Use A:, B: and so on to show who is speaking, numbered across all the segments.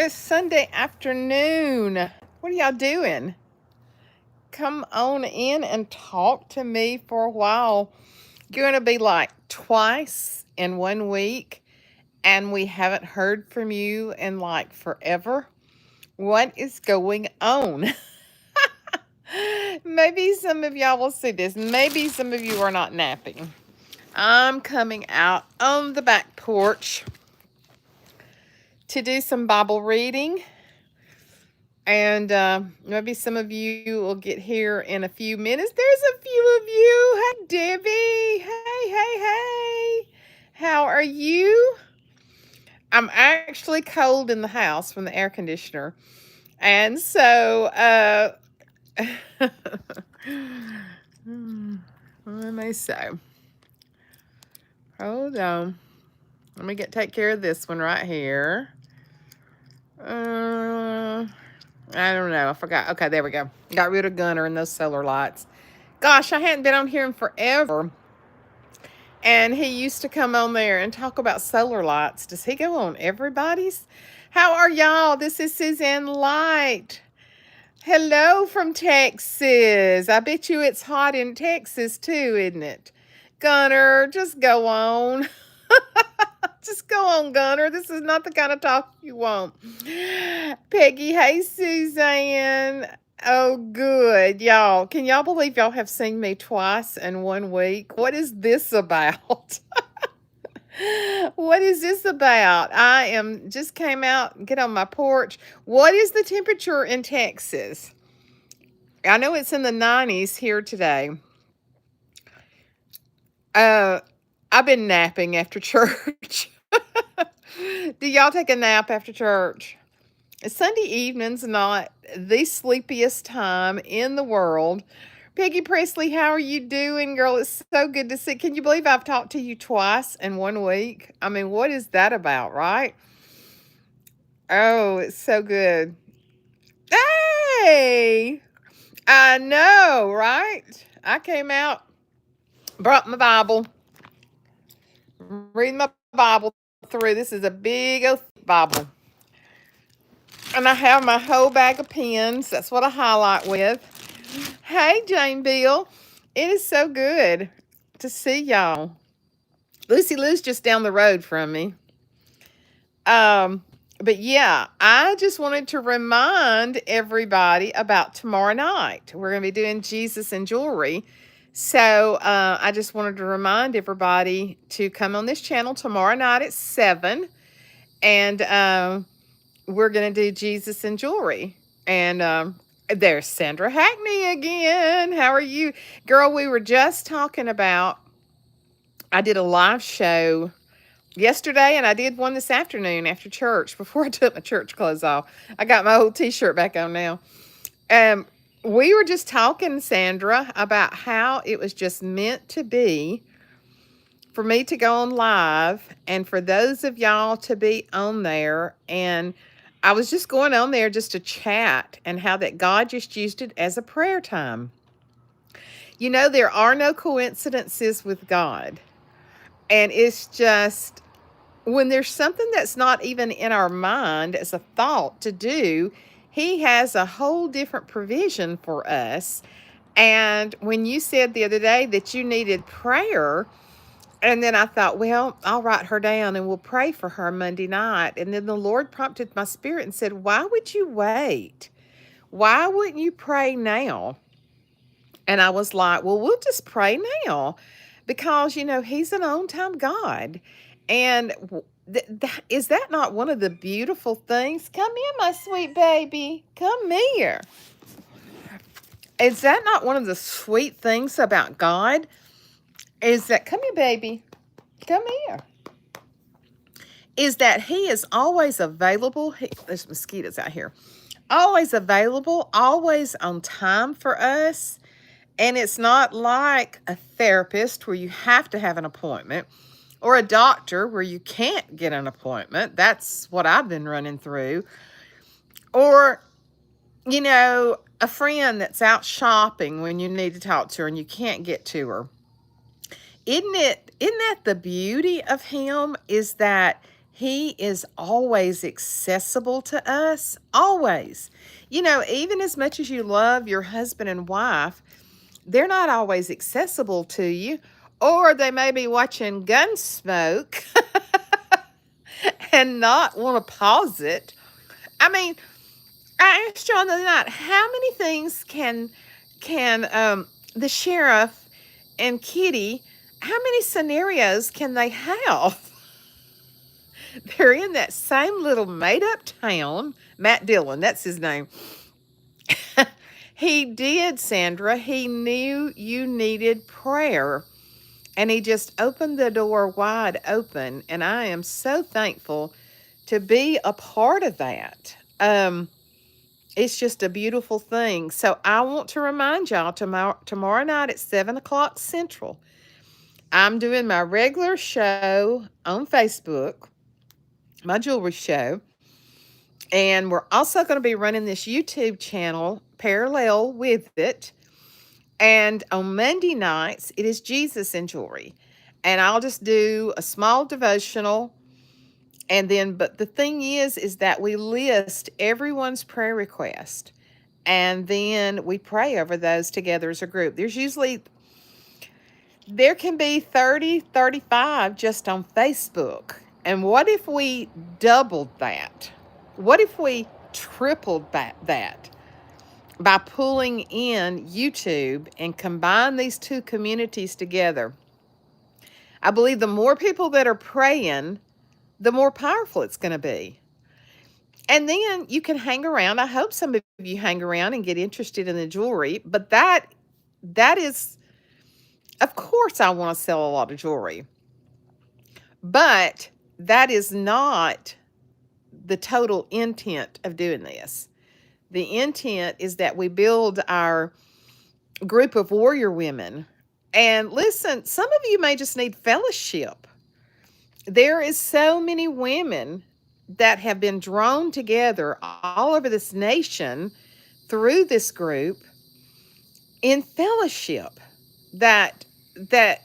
A: It's Sunday afternoon. What are y'all doing? Come on in and talk to me for a while. You're going to be like twice in 1 week, and we haven't heard from you in like forever. What is going on? Maybe some of y'all will see this. Maybe some of you are not napping. I'm coming out on the back porch to do some Bible reading. And maybe some of you will get here in a few minutes. There's a few of you. Hi, Debbie. Hey. How are you? I'm actually cold in the house from the air conditioner. And so, let me say, hold on. Let me take care of this one right here. I don't know. I forgot. Okay, there we go. Got rid of Gunner and those solar lights. Gosh, I hadn't been on here in forever. And he used to come on there and talk about solar lights. Does he go on everybody's? How are y'all? This is Suzanne Light. Hello from Texas. I bet you it's hot in Texas too, isn't it? Gunner, just go on. Just go on, Gunner. This is not the kind of talk you want. Peggy, hey, Suzanne. Oh, good. Y'all, can y'all believe y'all have seen me twice in 1 week? What is this about? What is this about? Just came out, get on my porch. What is the temperature in Texas? I know it's in the 90s here today. I've been napping after church. Do y'all take a nap after church? Sunday evening's not the sleepiest time in the world. Peggy Presley, how are you doing, girl? It's so good to see. Can you believe I've talked to you twice in 1 week? I mean, what is that about, right? Oh, it's so good. Hey! I know, right? I came out, brought my Bible, reading my Bible through. This is a big old Bible. And I have my whole bag of pens. That's what I highlight with. Hey, Jane Bill. It is so good to see y'all. Lucy Lou's just down the road from me. But yeah, I just wanted to remind everybody about tomorrow night. We're going to be doing Jesus and Jewelry. So I just wanted to remind everybody to come on this channel tomorrow night at 7. And we're going to do Jesus and Jewelry. And there's Sandra Hackney again. How are you? Girl, we were just talking about, I did a live show yesterday, and I did one this afternoon after church before I took my church clothes off. I got my old t-shirt back on now. We were just talking, Sandra, about how it was just meant to be for me to go on live and for those of y'all to be on there. And I was just going on there just to chat, and how that God just used it as a prayer time. You know, there are no coincidences with God. And it's just, when there's something that's not even in our mind as a thought to do, he has a whole different provision for us. And when you said the other day that you needed prayer, and then I thought, well, I'll write her down and we'll pray for her Monday night. And then the Lord prompted my spirit and said, why would you wait? Why wouldn't you pray now? And I was like, well, we'll just pray now, because, you know, he's an on-time God. And is that not one of the beautiful things? Come here, my sweet baby. Come here. Is that not one of the sweet things about God? Is that, come here, baby. Come here. Is that he is always available. There's mosquitoes out here. Always available, always on time for us. And it's not like a therapist where you have to have an appointment, or a doctor where you can't get an appointment. That's what I've been running through. Or, you know, a friend that's out shopping when you need to talk to her and you can't get to her. Isn't that the beauty of him, is that He is always accessible to us, always. Even as much as you love your husband and wife, they're not always accessible to you, or they may be watching Gunsmoke and not want to pause it. I mean, I asked John the other night, how many things can the sheriff and Kitty, how many scenarios can they have? They're in that same little made up town. Matt Dillon, that's his name. He did, Sandra. He knew you needed prayer. And he just opened the door wide open. And I am so thankful to be a part of that. It's just a beautiful thing. So I want to remind y'all tomorrow night at 7 o'clock Central, I'm doing my regular show on Facebook, my jewelry show. And we're also going to be running this YouTube channel parallel with it. And on Monday nights, it is Jesus and Jewelry. And I'll just do a small devotional. And then, but the thing is that we list everyone's prayer request. And then we pray over those together as a group. There can be 30, 35 just on Facebook. And what if we doubled that? What if we tripled that by pulling in YouTube and combine these two communities together? I believe the more people that are praying, the more powerful it's going to be. And then you can hang around. I hope some of you hang around and get interested in the jewelry. But that is, of course, I want to sell a lot of jewelry. But that is not the total intent of doing this. The intent is that we build our group of warrior women. And listen, some of you may just need fellowship. There is so many women that have been drawn together all over this nation through this group in fellowship that they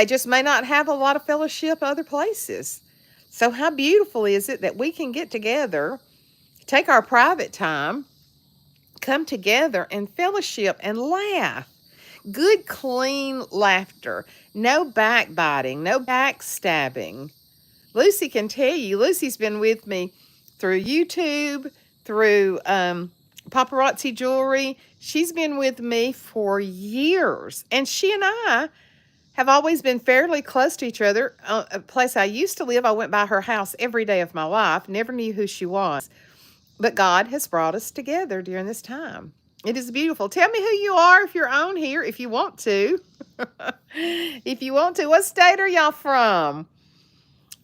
A: just may not have a lot of fellowship other places. So how beautiful is it that we can get together, take our private time, come together and fellowship and laugh. Good, clean laughter. No backbiting, no backstabbing. Lucy can tell you, Lucy's been with me through YouTube, through Paparazzi Jewelry. She's been with me for years. And she and I have always been fairly close to each other. A place I used to live, I went by her house every day of my life, never knew who she was. But God has brought us together during this time. It is beautiful. Tell me who you are if you're on here, if you want to. If you want to. What state are y'all from?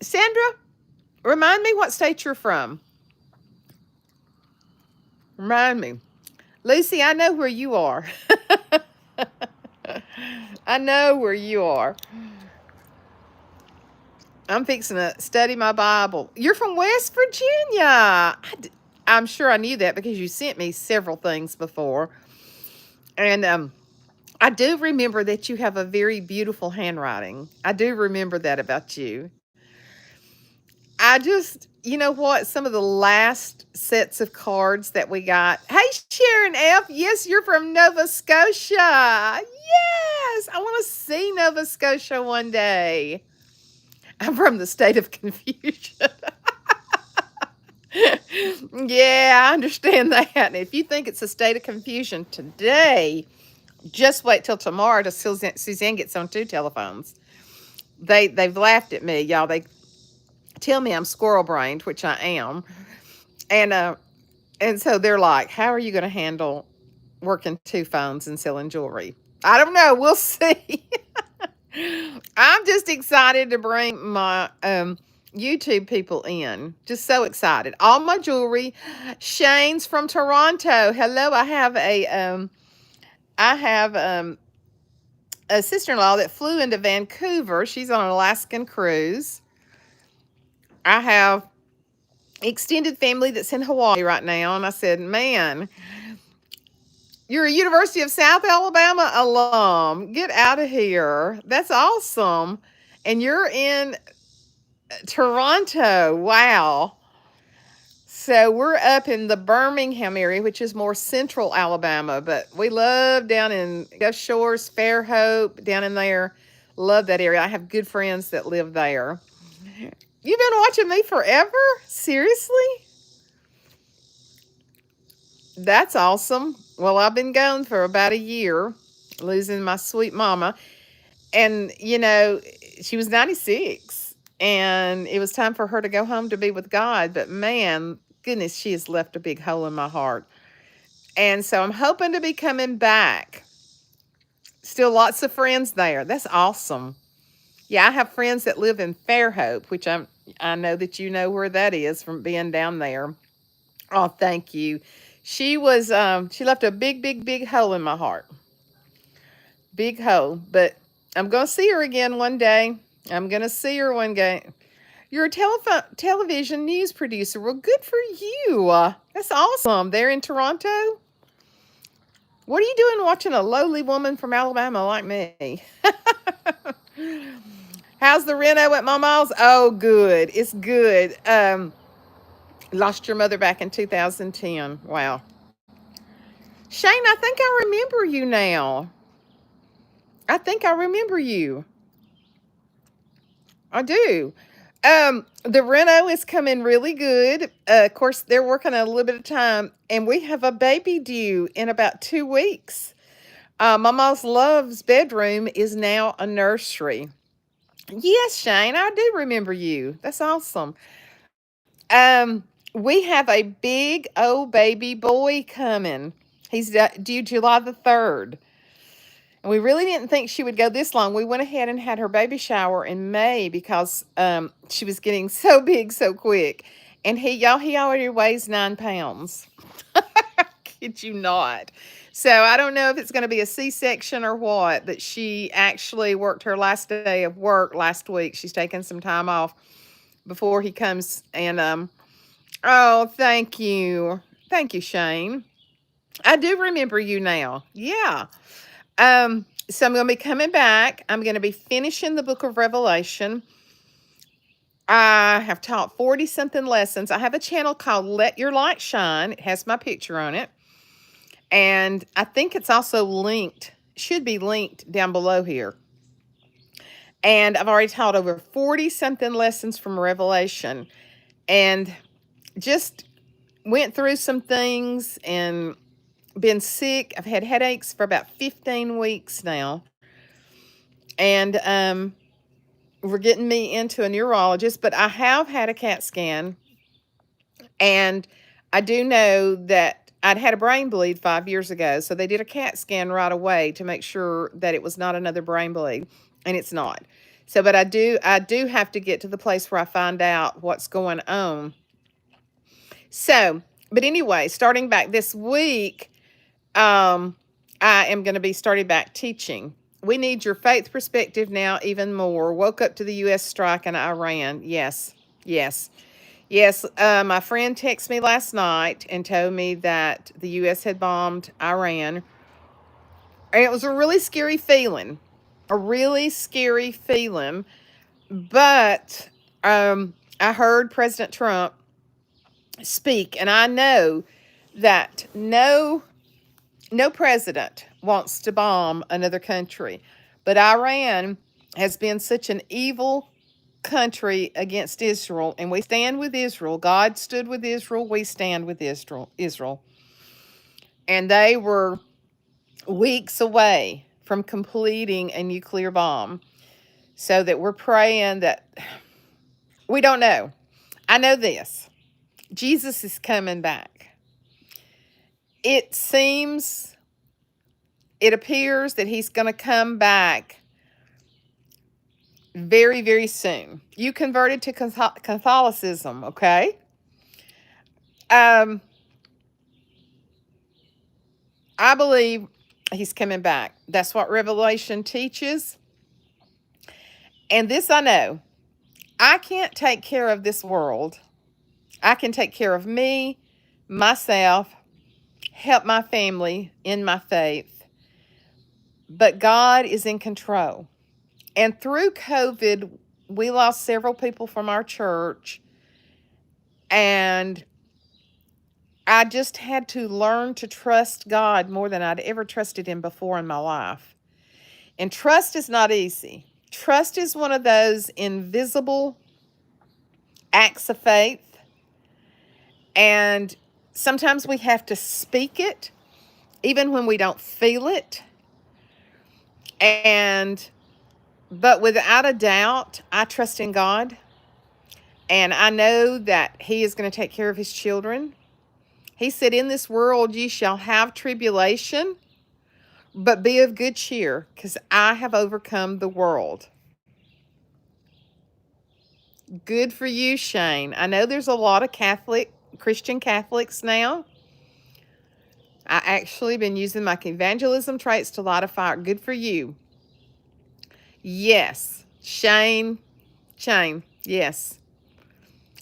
A: Sandra, remind me what state you're from. Remind me. Lucy, I know where you are. I know where you are. I'm fixing to study my Bible. You're from West Virginia. I'm sure I knew that because you sent me several things before. And I do remember that you have a very beautiful handwriting. I do remember that about you. You know what? Some of the last sets of cards that we got. Hey, Sharon F. Yes, you're from Nova Scotia. Yes, I want to see Nova Scotia one day. I'm from the state of confusion. Yeah, I understand that. And if you think it's a state of confusion today, just wait till tomorrow till Suzanne gets on 2 telephones. They've laughed at me, y'all. They tell me I'm squirrel brained, which I am. And so they're like, how are you going to handle working 2 phones and selling jewelry? I don't know. We'll see. I'm just excited to bring my YouTube people in. Just so excited. All my jewelry. Shane's from Toronto. Hello. I have a sister-in-law that flew into Vancouver. She's on an Alaskan cruise. I have extended family that's in Hawaii right now. And I said, man, you're a University of South Alabama alum. Get out of here. That's awesome. And you're in Toronto. Wow. So we're up in the Birmingham area, which is more central Alabama, but we love down in Gulf Shores, Fairhope, down in there. Love that area. I have good friends that live there. You've been watching me forever? Seriously? That's awesome. Well, I've been gone for about a year, losing my sweet mama. And, she was 96, and it was time for her to go home to be with God. But man, goodness, she has left a big hole in my heart. And so I'm hoping to be coming back. Still lots of friends there. That's awesome. Yeah, I have friends that live in Fairhope, which I know that you know where that is from being down there. Oh, thank you. She left a big, big, big hole in my heart. Big hole. But I'm gonna see her again one day. I'm gonna see her one day. You're a television news producer. Well, good for you. That's awesome. They're in Toronto. What are you doing watching a lowly woman from Alabama like me? How's the reno at Mama's? Oh, good. It's good. Lost your mother back in 2010. Wow. Shane, I think I remember you now. I think I remember you. I do. The reno is coming really good. Of course, they're working a little bit of time, and we have a baby due in about 2 weeks. Mama's Love's bedroom is now a nursery. Yes, Shane, I do remember you. That's awesome. Um, we have a big old baby boy coming. He's due July the 3rd. And we really didn't think she would go this long. We went ahead and had her baby shower in May because she was getting so big so quick. And he already weighs 9 pounds. Kid you not. So I don't know if it's going to be a C-section or what, but she actually worked her last day of work last week. She's taking some time off before he comes. And oh, thank you. Thank you, Shane. I do remember you now. Yeah. So I'm going to be coming back. I'm going to be finishing the book of Revelation. I have taught 40 something lessons. I have a channel called Let Your Light Shine. It has my picture on it. And I think it's also linked, should be linked down below here. And I've already taught over 40 something lessons from Revelation, and just went through some things and been sick. I've had headaches for about 15 weeks now. And we're getting me into a neurologist, but I have had a CAT scan, and I do know that I'd had a brain bleed 5 years ago. So they did a CAT scan right away to make sure that it was not another brain bleed, and it's not. So, but I do have to get to the place where I find out what's going on. So, but anyway, starting back this week, I am going to be starting back teaching. We need your faith perspective now even more. Woke up to the U.S. strike in Iran. Yes, yes, yes. My friend texted me last night and told me that the U.S. had bombed Iran. And it was a really scary feeling. A really scary feeling. But I heard President Trump speak, and I know that no president wants to bomb another country. But Iran has been such an evil country against Israel, and we stand with Israel. God stood with Israel. We stand with Israel. And they were weeks away from completing a nuclear bomb. So that we're praying that we don't know. I know this. Jesus is coming back. It appears that he's going to come back very, very soon. You converted to Catholicism, okay? I believe he's coming back. That's what Revelation teaches. And this I know. I can't take care of this world. I can take care of me, myself, help my family in my faith. But God is in control. And through COVID, we lost several people from our church. And I just had to learn to trust God more than I'd ever trusted Him before in my life. And trust is not easy. Trust is one of those invisible acts of faith. And sometimes we have to speak it, even when we don't feel it. But without a doubt, I trust in God. And I know that He is going to take care of His children. He said, in this world ye shall have tribulation, but be of good cheer, because I have overcome the world. Good for you, Shane. I know there's a lot of Christian Catholics now. I actually been using my evangelism traits to light a fire. Good for you. Yes, Shane, yes.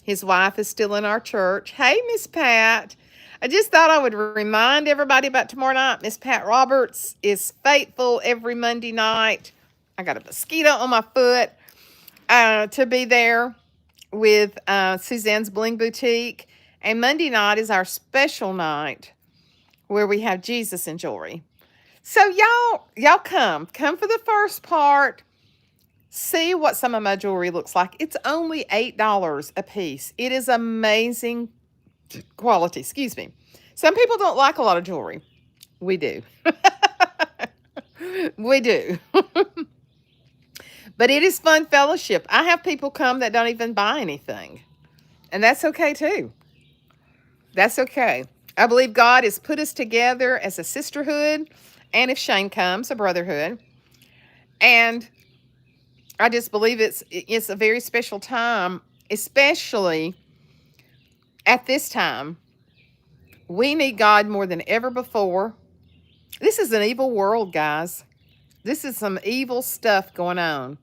A: His wife is still in our church. Hey, Miss Pat. I just thought I would remind everybody about tomorrow night. Miss Pat Roberts is faithful every Monday night. I got a mosquito on my foot to be there with Suzanne's Bling Boutique. And Monday night is our special night where we have Jesus and jewelry. So y'all come for the first part. See what some of my jewelry looks like. It's only $8 a piece. It is amazing quality. Excuse me. Some people don't like a lot of jewelry. We do. We do. But it is fun fellowship. I have people come that don't even buy anything. And that's okay too. That's okay. I believe God has put us together as a sisterhood. And if Shane comes, a brotherhood. And I just believe it's a very special time, especially at this time. We need God more than ever before. This is an evil world, guys. This is some evil stuff going on.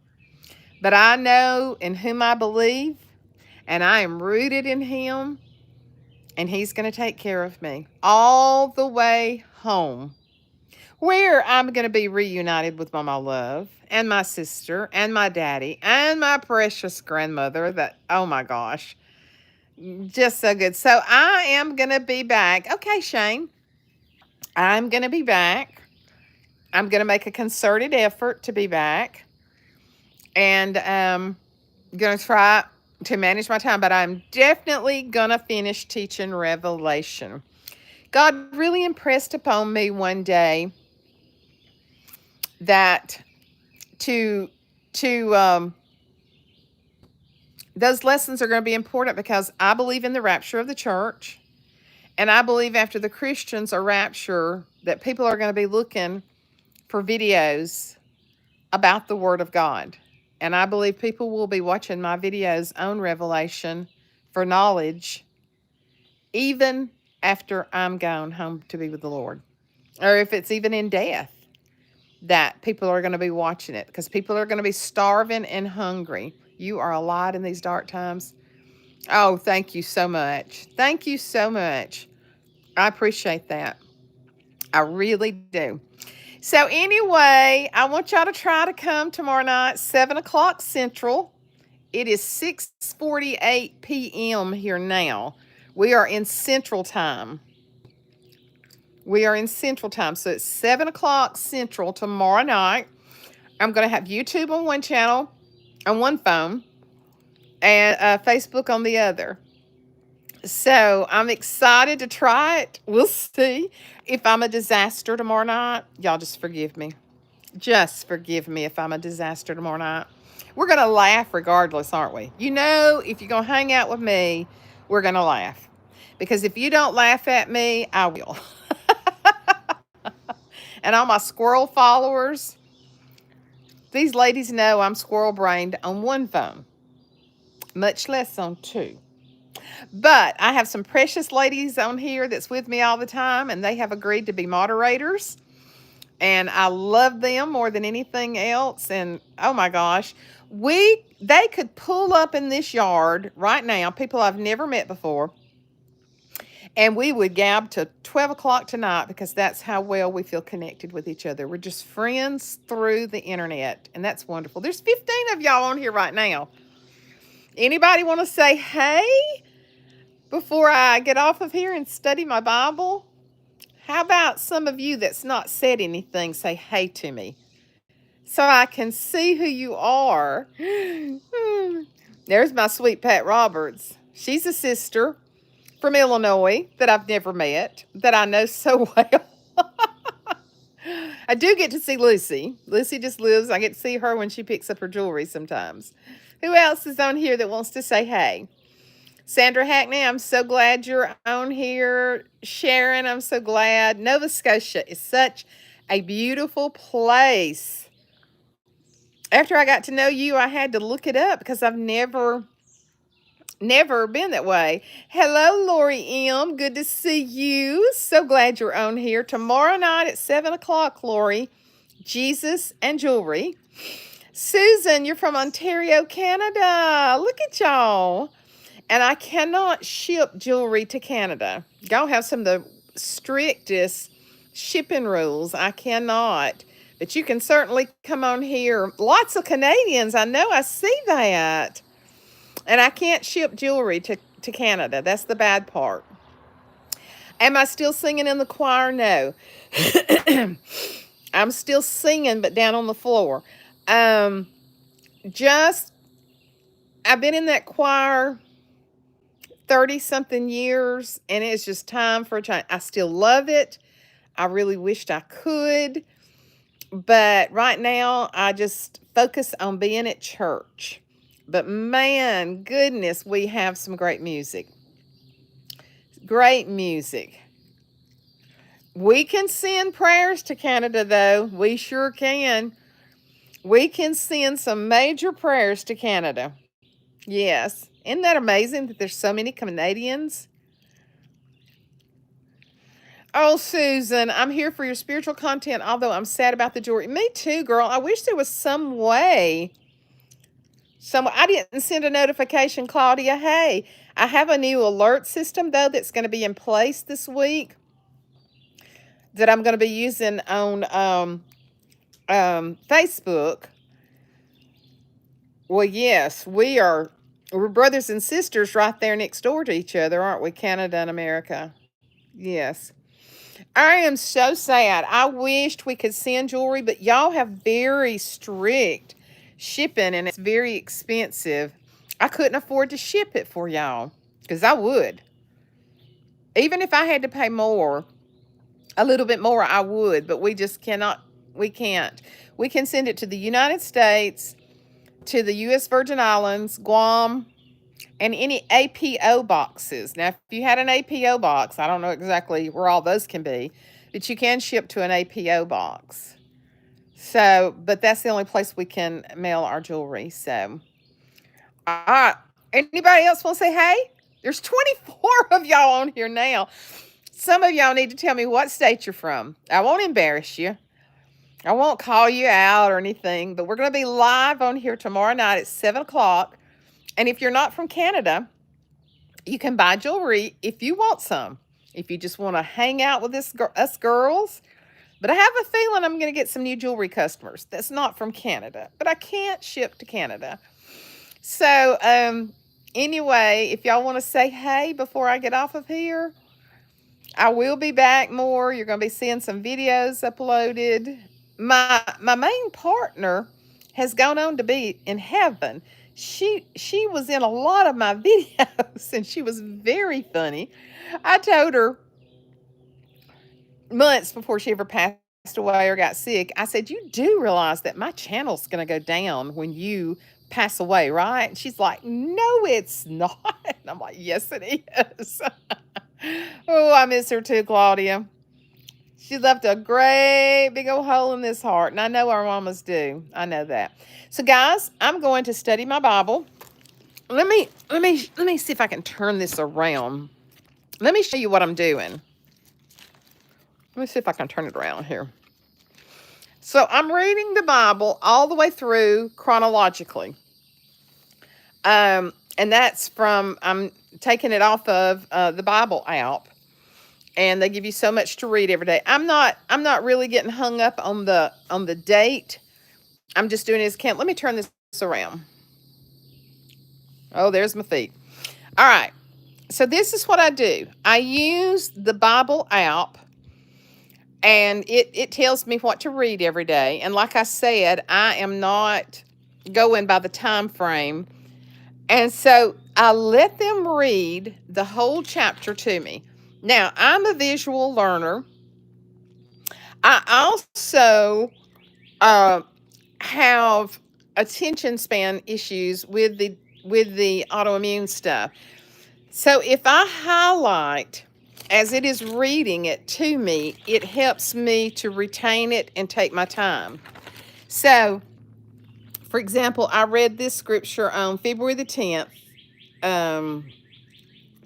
A: But I know in whom I believe, and I am rooted in Him, and He's going to take care of me all the way home, where I'm going to be reunited with my love and my sister and my daddy and my precious grandmother that, oh my gosh, just so good. So I am going to be back. Okay, Shane, I'm going to be back. I'm going to make a concerted effort to be back. And I'm going to try to manage my time, but I'm definitely going to finish teaching Revelation. God really impressed upon me one day that those lessons are going to be important, because I believe in the rapture of the church, and I believe after the Christians are raptured that people are going to be looking for videos about the Word of God, and I believe people will be watching my videos on Revelation for knowledge, even after I'm gone home to be with the Lord, or if it's even in death, that people are going to be watching it, because people are going to be starving and hungry. You are a light in these dark times. Oh, thank you so much. Thank you so much. I appreciate that. I really do. So anyway, I want y'all to try to come tomorrow night, 7 o'clock Central. It is 6:48 p.m. here now. We are in Central Time. We are in Central Time. So it's 7 o'clock Central tomorrow night. I'm going to have YouTube on one channel, on one phone, and Facebook on the other. So I'm excited to try it. We'll see. If I'm a disaster tomorrow night, y'all just forgive me. Just forgive me if I'm a disaster tomorrow night. We're going to laugh regardless, aren't we? You know, if you're going to hang out with me, we're going to laugh. Because if you don't laugh at me, I will. And all my squirrel followers, these ladies know I'm squirrel-brained on one phone, much less on two. But I have some precious ladies on here that's with me all the time, and they have agreed to be moderators. And I love them more than anything else. And oh my gosh, they could pull up in this yard right now, people I've never met before, And we would gab to 12 o'clock tonight because that's how well we feel connected with each other. We're just friends through the internet, and that's wonderful. There's 15 of y'all on here right now. Anybody want to say hey before I get off of here and study my Bible? How about some of you that's not said anything say hey to me so I can see who you are? There's my sweet Pat Roberts. She's a sister from Illinois that I've never met, that I know so well. I do get to see Lucy. Lucy just lives. I get to see her when she picks up her jewelry sometimes. Who else is on here that wants to say hey? Sandra Hackney, I'm so glad you're on here. Sharon, I'm so glad. Nova Scotia is such a beautiful place. After I got to know you, I had to look it up because I've never been that way. Hello, Lori M. Good to see you. So glad you're on here. Tomorrow night at 7 o'clock, Lori. Jesus and Jewelry. Susan, you're from Ontario, Canada. Look at y'all. And I cannot ship jewelry to Canada. Y'all have some of the strictest shipping rules. I cannot. But you can certainly come on here. Lots of Canadians. I know. I see that. And I can't ship jewelry to Canada. That's the bad part. Am I still singing in the choir? No. I'm still singing, but down on the floor. I've been in that choir 30-something years, and it's just time for a change. I still love it. I really wished I could. But right now, I just focus on being at church. But man, goodness, we have some great music. Great music. We can send prayers to Canada, though. We sure can. We can send some major prayers to Canada. Yes. Isn't that amazing that there's so many Canadians? Oh, Susan, I'm here for your spiritual content, although I'm sad about the jewelry. Me too, girl. I wish there was some way. I didn't send a notification, Claudia. Hey, I have a new alert system, though, that's going to be in place this week that I'm going to be using on Facebook. Well, yes, we're brothers and sisters right there next door to each other, aren't we? Canada and America. Yes. I am so sad. I wished we could send jewelry, but y'all have very strict shipping and it's very expensive. I couldn't afford to ship it for y'all because I would. Even if I had to pay more, a little bit more, I would, but we just cannot. We can't. We can send it to the United States, to the U.S. Virgin Islands, Guam, and any APO boxes. Now, if you had an APO box, I don't know exactly where all those can be, but you can ship to an APO box. So, but that's the only place we can mail our jewelry. So, anybody else want to say hey? There's 24 of y'all on here now. Some of y'all need to tell me what state you're from. I won't embarrass you. I won't call you out or anything, but we're going to be live on here tomorrow night at 7 o'clock. And if you're not from Canada, you can buy jewelry if you want some. If you just want to hang out with us girls. But I have a feeling I'm going to get some new jewelry customers that's not from Canada. But I can't ship to Canada. So, anyway, if y'all want to say hey before I get off of here, I will be back more. You're going to be seeing some videos uploaded. My main partner has gone on to be in heaven. She was in a lot of my videos, and she was very funny. I told her months before she ever passed away or got sick, I said, you do realize that my channel's going to go down when you pass away, right? And she's like, no, it's not. And I'm like, yes, it is. Oh, I miss her too, Claudia. She left a great big old hole in this heart. And I know our mamas do. I know that. So guys, I'm going to study my Bible. Let me see if I can turn this around. Let me show you what I'm doing. Let me see if I can turn it around here. So I'm reading the Bible all the way through chronologically. And that's from, I'm taking it off of the Bible app. and they give you so much to read every day. I'm not really getting hung up on the date. I'm just doing it as count. Let me turn this around. Oh, there's my feet. All right. So this is what I do. I use the Bible app, and it tells me what to read every day. And like I said, I am not going by the time frame. And so I let them read the whole chapter to me. Now, I'm a visual learner. I also uh, have attention span issues with the autoimmune stuff. So if I highlight as it is reading it to me, it helps me to retain it and take my time. So, for example, I read this scripture on February the 10th, um,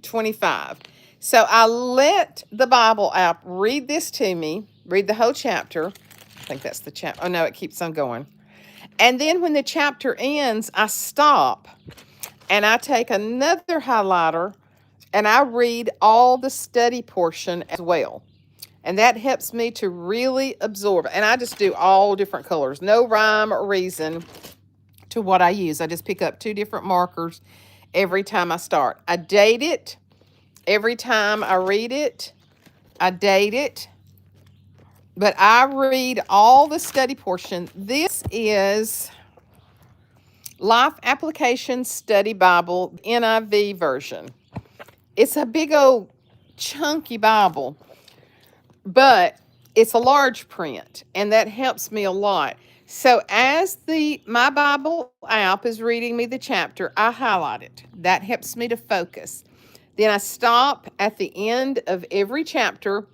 A: 25. So I let the Bible app read this to me, read the whole chapter. I think that's the chapter. Oh, no, it keeps on going. And then when the chapter ends, I stop and I take another highlighter and I read all the study portion as well. And that helps me to really absorb. And I just do all different colors. No rhyme or reason to what I use. I just pick up 2 different markers every time I start. I date it. Every time I read it, I date it. But I read all the study portion. This is Life Application Study Bible, NIV version. It's a big old chunky Bible, but it's a large print, and that helps me a lot. So as the my Bible app is reading me the chapter, I highlight it. That helps me to focus. Then I stop at the end of every chapter.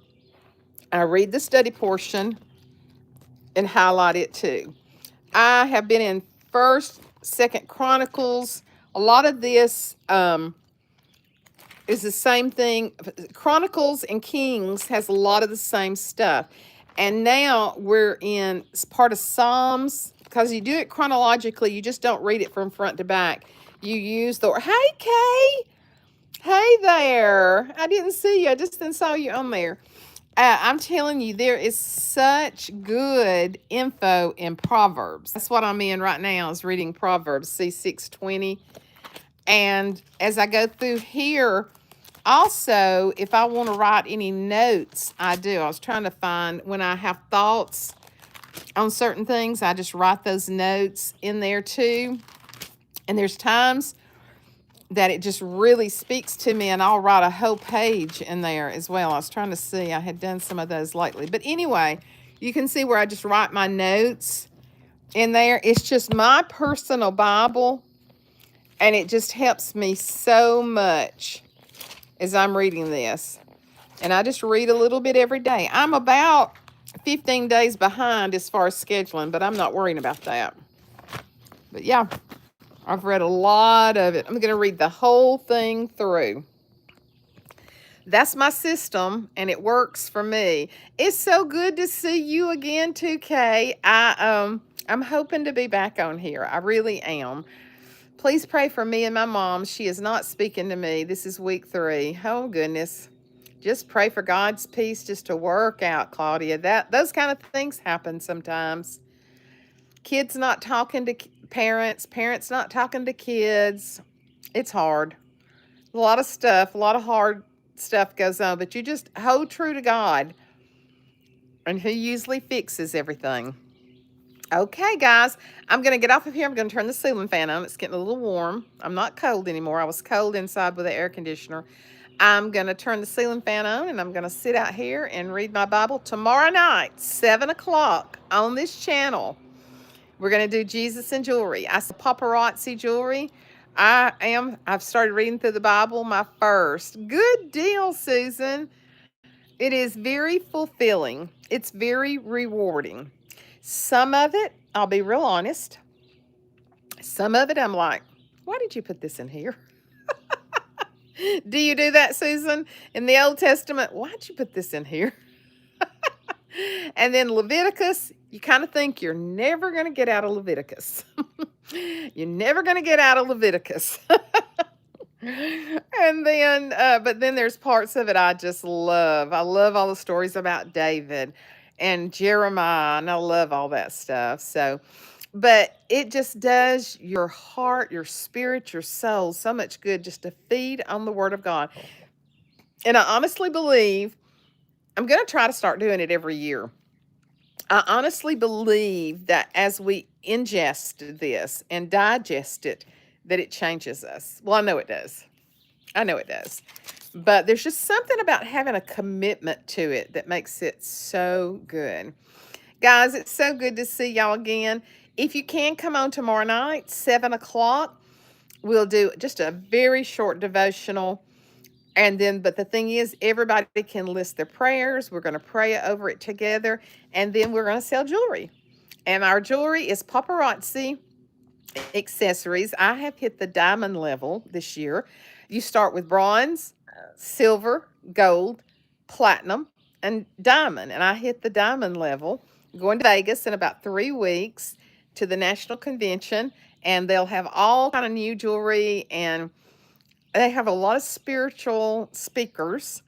A: I read the study portion and highlight it too. I have been in First, Second Chronicles. A lot of this is the same thing. Chronicles and Kings has a lot of the same stuff. And now we're in part of Psalms, because you do it chronologically. You just don't read it from front to back. You use the, hey, Kay. Hey there. I didn't see you. I just then saw you on there. I'm telling you, there is such good info in Proverbs. That's what I'm in right now, is reading Proverbs, C620. And as I go through here, also, if I want to write any notes, I do. I was trying to find when I have thoughts on certain things, I just write those notes in there too. And there's times that it just really speaks to me, and I'll write a whole page in there as well. I was trying to see. I had done some of those lately. But anyway, you can see where I just write my notes in there. It's just my personal Bible, and it just helps me so much as I'm reading this. And I just read a little bit every day. I'm about 15 days behind as far as scheduling, but I'm not worrying about that. But yeah, I've read a lot of it. I'm going to read the whole thing through. That's my system, and it works for me. It's so good to see you again, 2K. I'm hoping to be back on here. I really am. Please pray for me and my mom. She is not speaking to me. This is week 3. Oh, goodness. Just pray for God's peace just to work out, Claudia. Those kind of things happen sometimes. Kids not talking to parents, parents not talking to kids. It's hard. A lot of stuff, a lot of hard stuff goes on, but you just hold true to God, and He usually fixes everything. Okay, guys, I'm going to get off of here. I'm going to turn the ceiling fan on. It's getting a little warm. I'm not cold anymore. I was cold inside with the air conditioner. I'm going to turn the ceiling fan on, and I'm going to sit out here and read my Bible. Tomorrow night, 7 o'clock on this channel, we're going to do Jesus and Jewelry. I saw paparazzi jewelry. I've started reading through the Bible, my first. Good deal, Susan. It is very fulfilling. It's very rewarding. Some of it, I'll be real honest, some of it I'm like, why did you put this in here? Do you do that, Susan? In the Old Testament, why'd you put this in here? And then Leviticus, you kind of think you're never going to get out of Leviticus. You're never going to get out of Leviticus. And then, but then there's parts of it I just love. I love all the stories about David and Jeremiah, and I love all that stuff. So, but it just does your heart, your spirit, your soul so much good just to feed on the Word of God. And I honestly believe I'm going to try to start doing it every year. I honestly believe that as we ingest this and digest it, that it changes us. Well, I know it does. I know it does. But there's just something about having a commitment to it that makes it so good. Guys, it's so good to see y'all again. If you can come on tomorrow night, 7 o'clock, we'll do just a very short devotional. And then, but the thing is, everybody can list their prayers. We're going to pray over it together. And then we're going to sell jewelry. And our jewelry is paparazzi accessories. I have hit the diamond level this year. You start with bronze, silver, gold, platinum, and diamond. And I hit the diamond level. Going to Vegas in about 3 weeks to the national convention, and they'll have all kind of new jewelry, and they have a lot of spiritual speakers.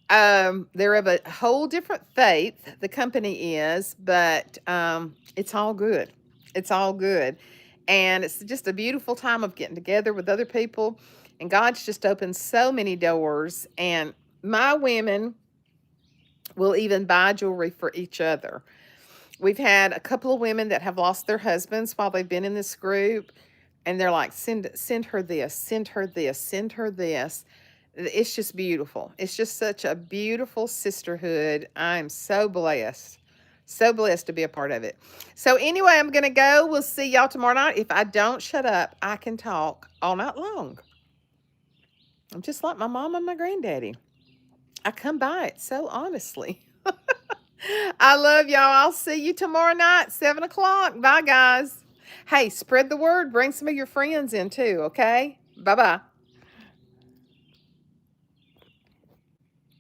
A: They're of a whole different faith, the company is, but it's all good. It's all good. And it's just a beautiful time of getting together with other people. And God's just opened so many doors. And my women will even buy jewelry for each other. We've had a couple of women that have lost their husbands while they've been in this group. And they're like, send her this, send her this, send her this. It's just beautiful. It's just such a beautiful sisterhood. I'm so blessed. So blessed to be a part of it. So anyway, I'm going to go. We'll see y'all tomorrow night. If I don't shut up, I can talk all night long. I'm just like my mom and my granddaddy. I come by it so honestly. I love y'all. I'll see you tomorrow night, 7 o'clock. Bye, guys. Hey, spread the word. Bring some of your friends in too, okay? Bye-bye.